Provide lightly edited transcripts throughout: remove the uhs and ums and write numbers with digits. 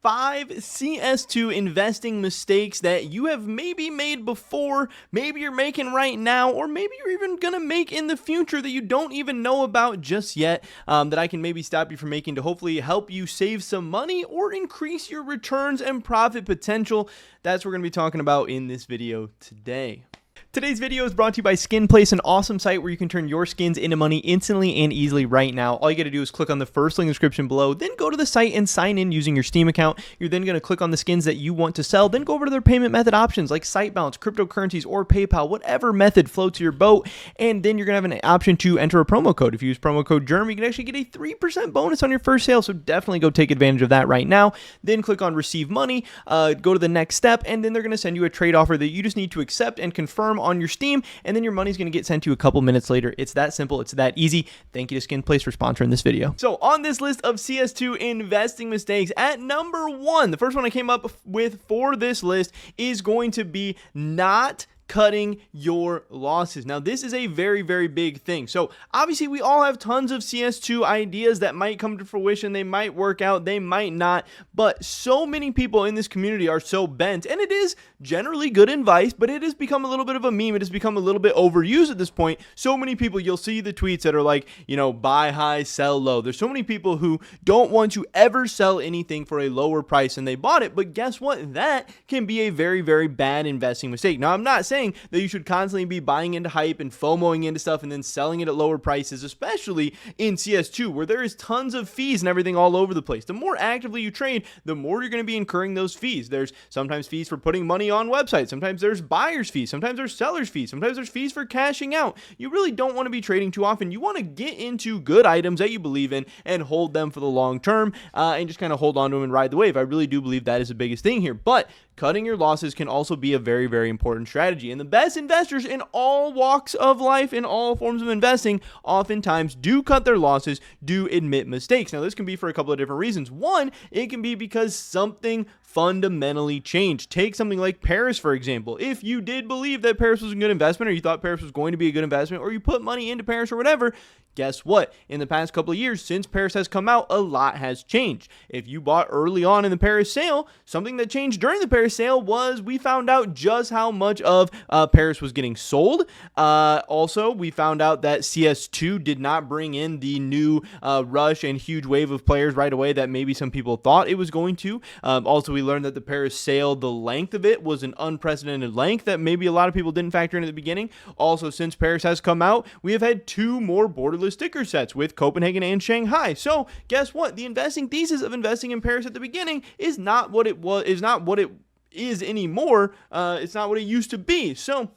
5 CS2 investing mistakes that you have maybe made before, maybe you're making right now, or maybe you're even going to make in the future that you don't even know about just yet, that I can maybe stop you from making to hopefully help you save some money or increase your returns and profit potential. That's what we're going to be talking about in this video today. Today's video is brought to you by SkinPlace, an awesome site where you can turn your skins into money instantly and easily right now. All you got to do is click on the first link in the description below, then go to the site and sign in using your Steam account. You're then going to click on the skins that you want to sell, then go over to their payment method options like site balance, cryptocurrencies, or PayPal, whatever method floats your boat. And then you're going to have an option to enter a promo code. If you use promo code GERM, you can actually get a 3% bonus on your first sale. So definitely go take advantage of that right now. Then click on receive money, go to the next step, and then they're going to send you a trade offer that you just need to accept and confirm on your Steam, and then your money's going to get sent to you a couple minutes later. It's that simple. It's that easy. Thank you to SkinPlace for sponsoring this video. So on this list of CS2 investing mistakes, at number 1, the first one I came up with for this list is going to be not cutting your losses. Now, this is a very, very big thing. So obviously we all have tons of CS2 ideas that might come to fruition. They might work out, they might not, but so many people in this community are so bent, and it is generally good advice, but it has become a little bit of a meme. It has become a little bit overused at this point. So many people, you'll see the tweets that are like, you know, buy high, sell low. There's so many people who don't want to ever sell anything for a lower price than they bought it, but guess what? That can be a very, very bad investing mistake. Now, I'm not saying that you should constantly be buying into hype and FOMOing into stuff and then selling it at lower prices, especially in CS2 where there is tons of fees and everything all over the place. The more actively you trade, the more you're going to be incurring those fees. There's sometimes fees for putting money on websites. Sometimes there's buyer's fees. Sometimes there's seller's fees. Sometimes there's fees for cashing out. You really don't want to be trading too often. You want to get into good items that you believe in and hold them for the long term, and just kind of hold on to them and ride the wave. I really do believe that is the biggest thing here. But cutting your losses can also be a very, very important strategy. And the best investors in all walks of life, in all forms of investing, oftentimes do cut their losses, do admit mistakes. Now, this can be for a couple of different reasons. One, it can be because something fundamentally changed. Take something like Paris, for example. If you did believe that Paris was a good investment, or you thought Paris was going to be a good investment, or you put money into Paris or whatever, guess what? In the past couple of years, since Paris has come out, a lot has changed. If you bought early on in the Paris sale, something that changed during the Paris sale was we found out just how much of Paris was getting sold. Also, we found out that CS2 did not bring in the new rush and huge wave of players right away that maybe some people thought it was going to. Also, we learned that the Paris sale, the length of it was an unprecedented length that maybe a lot of people didn't factor in at the beginning. Also, since Paris has come out, we have had 2 more borderless sticker sets with Copenhagen and Shanghai. So guess what? The investing thesis of investing in Paris at the beginning is not what it was, is not what it is anymore. It's not what it used to be. So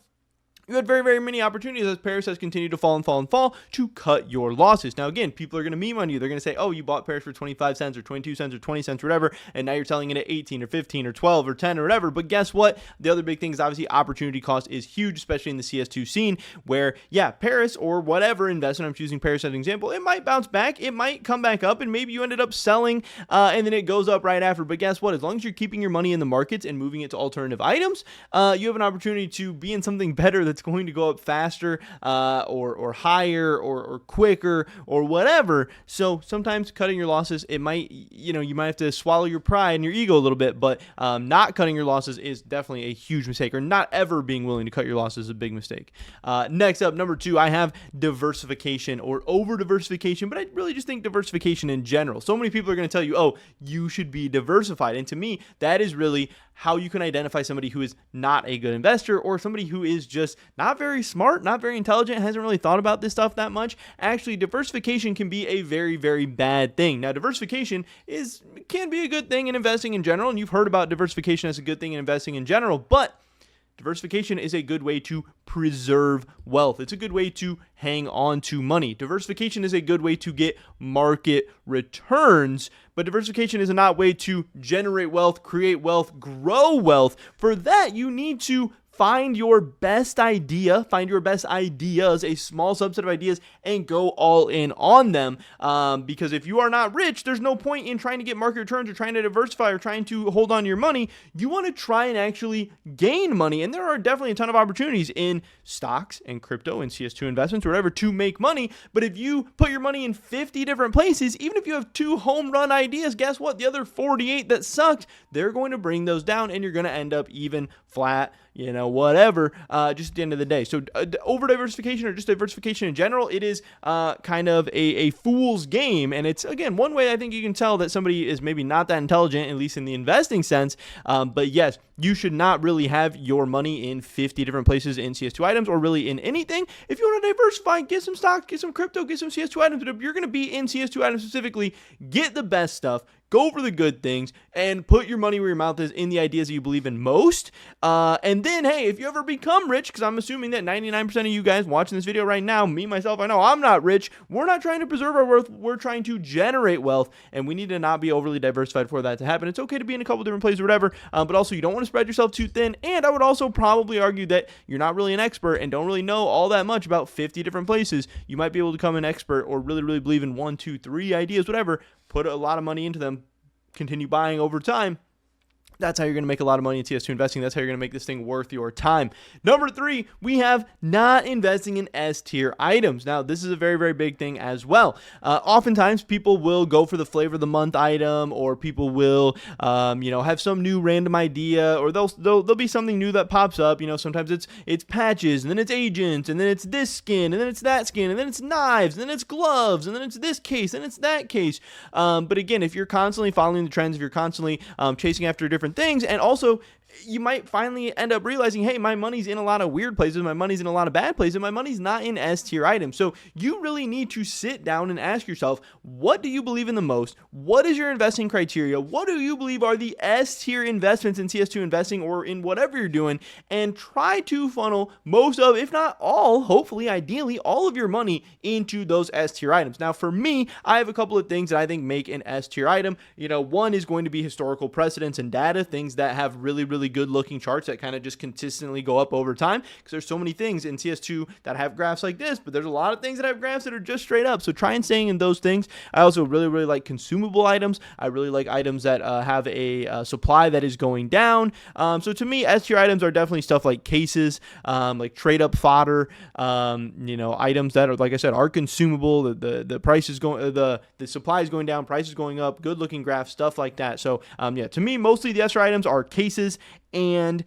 you had very, very many opportunities as Paris has continued to fall and fall and fall to cut your losses. Now, again, people are going to meme on you. They're going to say, oh, you bought Paris for 25 cents or 22 cents or 20 cents or whatever, and now you're selling it at 18 or 15 or 12 or 10 or whatever. But guess what? The other big thing is obviously opportunity cost is huge, especially in the CS2 scene where, yeah, Paris or whatever investment, I'm choosing Paris as an example, it might bounce back. It might come back up, and maybe you ended up selling and then it goes up right after. But guess what? As long as you're keeping your money in the markets and moving it to alternative items, you have an opportunity to be in something better that's going to go up faster or higher or quicker or whatever. So sometimes cutting your losses, it might, you might have to swallow your pride and your ego a little bit, but not cutting your losses is definitely a huge mistake, or not ever being willing to cut your losses is a big mistake. Next up, number 2, I have diversification or over-diversification, but I really just think diversification in general. So many people are going to tell you, oh, you should be diversified. And to me, that is really how you can identify somebody who is not a good investor, or somebody who is just not very smart, not very intelligent, hasn't really thought about this stuff that much. Actually, diversification can be a very, very bad thing. Now, diversification can be a good thing in investing in general, and you've heard about diversification as a good thing in investing in general, but diversification is a good way to preserve wealth. It's a good way to hang on to money. Diversification is a good way to get market returns, but diversification is not a way to generate wealth, create wealth, grow wealth. For that, you need to find your best idea, find your best ideas, a small subset of ideas, and go all in on them. Because if you are not rich, there's no point in trying to get market returns or trying to diversify or trying to hold on to your money. You want to try and actually gain money. And there are definitely a ton of opportunities in stocks and crypto and CS2 investments or whatever to make money. But if you put your money in 50 different places, even if you have 2 home run ideas, guess what? The other 48 that sucked, they're going to bring those down and you're going to end up even, flat, whatever, just at the end of the day. So over diversification or just diversification in general, it is kind of a fool's game. And it's, again, one way I think you can tell that somebody is maybe not that intelligent, at least in the investing sense. But yes, you should not really have your money in 50 different places in CS2 items or really in anything. If you want to diversify, get some stocks, get some crypto, get some CS2 items. But if you're going to be in CS2 items specifically, get the best stuff. Go for the good things and put your money where your mouth is in the ideas that you believe in most. And then, hey, if you ever become rich, because I'm assuming that 99% of you guys watching this video right now, me, myself, I know I'm not rich. We're not trying to preserve our wealth. We're trying to generate wealth, and we need to not be overly diversified for that to happen. It's okay to be in a couple different places or whatever, but also you don't want to spread yourself too thin. And I would also probably argue that you're not really an expert and don't really know all that much about 50 different places. You might be able to become an expert or really, really believe in 1, 2, 3 ideas, whatever, put a lot of money into them, continue buying over time. That's how you're going to make a lot of money in CS2 investing. That's how you're going to make this thing worth your time. Number 3, we have not investing in S-tier items. Now, this is a very, very big thing as well. Oftentimes, people will go for the flavor of the month item, or people will, have some new random idea, or there'll be something new that pops up. Sometimes it's patches, and then it's agents, and then it's this skin, and then it's that skin, and then it's knives, and then it's gloves, and then it's this case, and it's that case. But again, if you're constantly following the trends, if you're constantly chasing after different things, and also you might finally end up realizing, hey, my money's in a lot of weird places, my money's in a lot of bad places, my money's not in S-tier items. So you really need to sit down and ask yourself, what do you believe in the most? What is your investing criteria? What do you believe are the S-tier investments in CS2 investing or in whatever you're doing? And try to funnel most of, if not all, hopefully, ideally, all of your money into those S-tier items. Now, for me, I have a couple of things that I think make an S-tier item. One is going to be historical precedents and data, things that have really, really good looking charts that kind of just consistently go up over time, because there's so many things in CS2 that have graphs like this, but there's a lot of things that have graphs that are just straight up. So try and stay in those things. I also really, really like consumable items. I really like items that have a supply that is going down. So to me, S-tier items are definitely stuff like cases, like trade up fodder, items that are, like I said, are consumable. The price is going, the supply is going down, price is going up, good looking graphs, stuff like that. So to me, mostly the S-tier items are cases and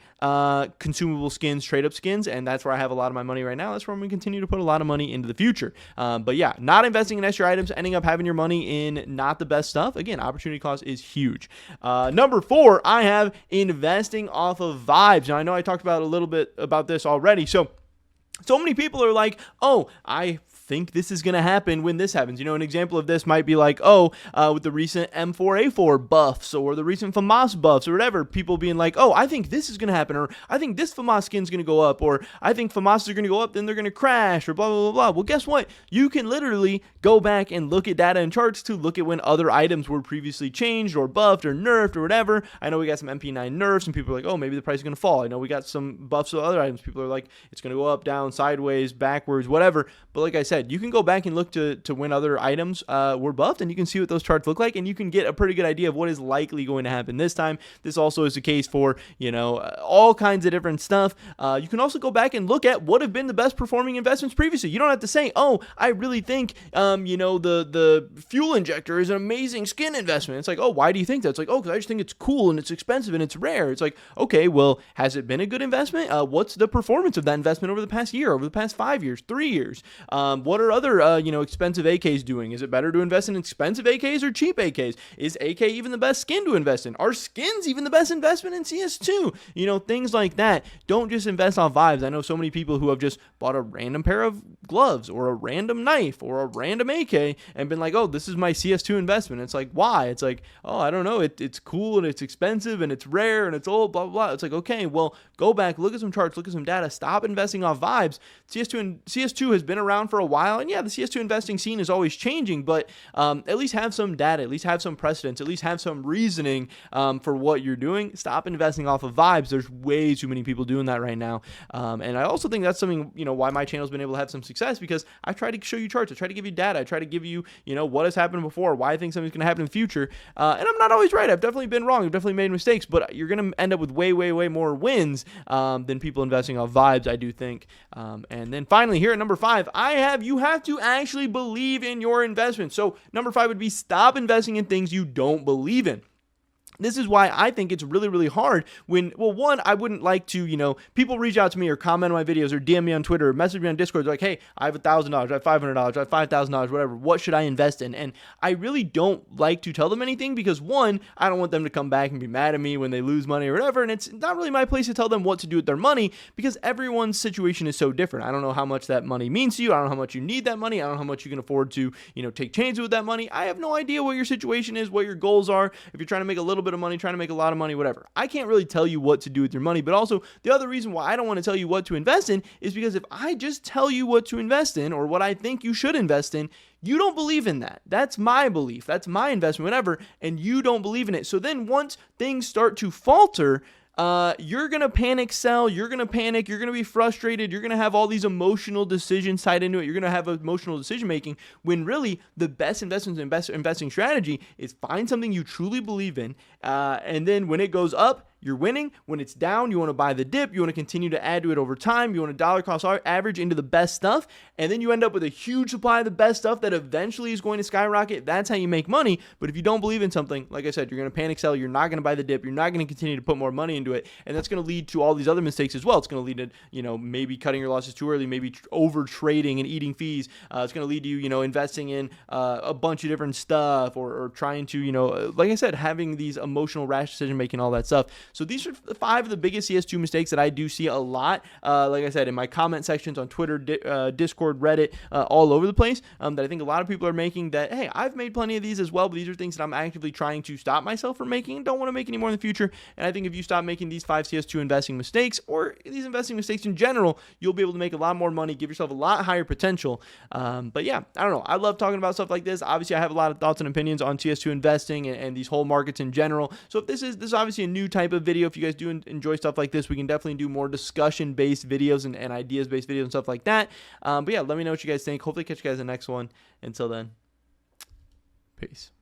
consumable skins, trade up skins, and that's where I have a lot of my money right now. That's where I'm going to continue to put a lot of money into the future. But yeah, not investing in S-tier items, ending up having your money in not the best stuff. Again, opportunity cost is huge. Number 4, I have investing off of vibes. Now, I know I talked about a little bit about this already. So many people are like, oh, I think this is going to happen when this happens. An example of this might be like, with the recent M4A4 buffs or the recent FAMAS buffs or whatever, people being like, oh, I think this is going to happen, or I think this FAMAS skin is going to go up, or I think FAMAS are going to go up, then they're going to crash, or blah, blah, blah, blah. Well, guess what? You can literally go back and look at data and charts to look at when other items were previously changed or buffed or nerfed or whatever. I know we got some MP9 nerfs and people are like, oh, maybe the price is going to fall. I know we got some buffs of other items. People are like, it's going to go up, down, sideways, backwards, whatever. But like I said, you can go back and look to when other items were buffed, and you can see what those charts look like, and you can get a pretty good idea of what is likely going to happen this time. This also is the case for, all kinds of different stuff. You can also go back and look at what have been the best performing investments previously. You don't have to say, oh, I really think, the fuel injector is an amazing skin investment. It's like, oh, why do you think that? It's like, oh, because I just think it's cool and it's expensive and it's rare. It's like, okay, well, has it been a good investment? What's the performance of that investment over the past year, over the past 5 years, 3 years? What are other, expensive AKs doing? Is it better to invest in expensive AKs or cheap AKs? Is AK even the best skin to invest in? Are skins even the best investment in CS2? Things like that. Don't just invest on vibes. I know so many people who have just bought a random pair of gloves or a random knife or a random AK and been like, oh, this is my CS2 investment. It's like, why? It's like, oh, I don't know. It's cool and it's expensive and it's rare and it's old, blah, blah, blah. It's like, okay, well, go back, look at some charts, look at some data, stop investing off vibes. CS2 has been around for a while. And yeah, the CS2 investing scene is always changing, but at least have some data, at least have some precedence, at least have some reasoning for what you're doing. Stop investing off of vibes. There's way too many people doing that right now. And I also think that's something, why my channel's been able to have some success, because I try to show you charts. I try to give you data. I try to give you, what has happened before, why I think something's going to happen in the future. And I'm not always right. I've definitely been wrong. I've definitely made mistakes, but you're going to end up with way, way, way more wins than people investing off vibes, I do think. And then finally here at number 5, you have to actually believe in your investment. So number 5 would be stop investing in things you don't believe in. This is why I think it's really, really hard when, well, one, I wouldn't like to, people reach out to me or comment on my videos or DM me on Twitter or message me on Discord. They're like, hey, I have $1,000, I have $500, I have $5,000, whatever. What should I invest in? And I really don't like to tell them anything because, one, I don't want them to come back and be mad at me when they lose money or whatever. And it's not really my place to tell them what to do with their money because everyone's situation is so different. I don't know how much that money means to you. I don't know how much you need that money. I don't know how much you can afford to, take chances with that money. I have no idea what your situation is, what your goals are. If you're trying to make a little bit of money, trying to make a lot of money, whatever. I can't really tell you what to do with your money, but also the other reason why I don't want to tell you what to invest in is because if I just tell you what to invest in or what I think you should invest in, you don't believe in that. That's my belief. That's my investment, whatever, and you don't believe in it. So then once things start to falter, you're going to panic sell, you're going to panic, you're going to be frustrated, you're going to have all these emotional decisions tied into it, you're going to have emotional decision making when really the best investing strategy is find something you truly believe in, and then when it goes up, you're winning. When it's down, you want to buy the dip. You want to continue to add to it over time. You want to dollar cost average into the best stuff. And then you end up with a huge supply of the best stuff that eventually is going to skyrocket. That's how you make money. But if you don't believe in something, like I said, you're going to panic sell. You're not going to buy the dip. You're not going to continue to put more money into it. And that's going to lead to all these other mistakes as well. It's going to lead to, maybe cutting your losses too early, maybe over trading and eating fees. It's going to lead to you, investing in a bunch of different stuff or trying to, like I said, having these emotional rash decision making, all that stuff. So these are 5 of the biggest CS2 mistakes that I do see a lot, like I said, in my comment sections on Twitter, Discord, Reddit, all over the place, that I think a lot of people are making that, hey, I've made plenty of these as well, but these are things that I'm actively trying to stop myself from making and don't want to make any more in the future. And I think if you stop making these 5 CS2 investing mistakes or these investing mistakes in general, you'll be able to make a lot more money, give yourself a lot higher potential. But yeah, I don't know. I love talking about stuff like this. Obviously, I have a lot of thoughts and opinions on CS2 investing and these whole markets in general. So if this is obviously a new type of video, if you guys do enjoy stuff like this, we can definitely do more discussion-based videos and ideas-based videos and stuff like that. But yeah, let me know what you guys think. Hopefully catch you guys in the next one. Until then, peace.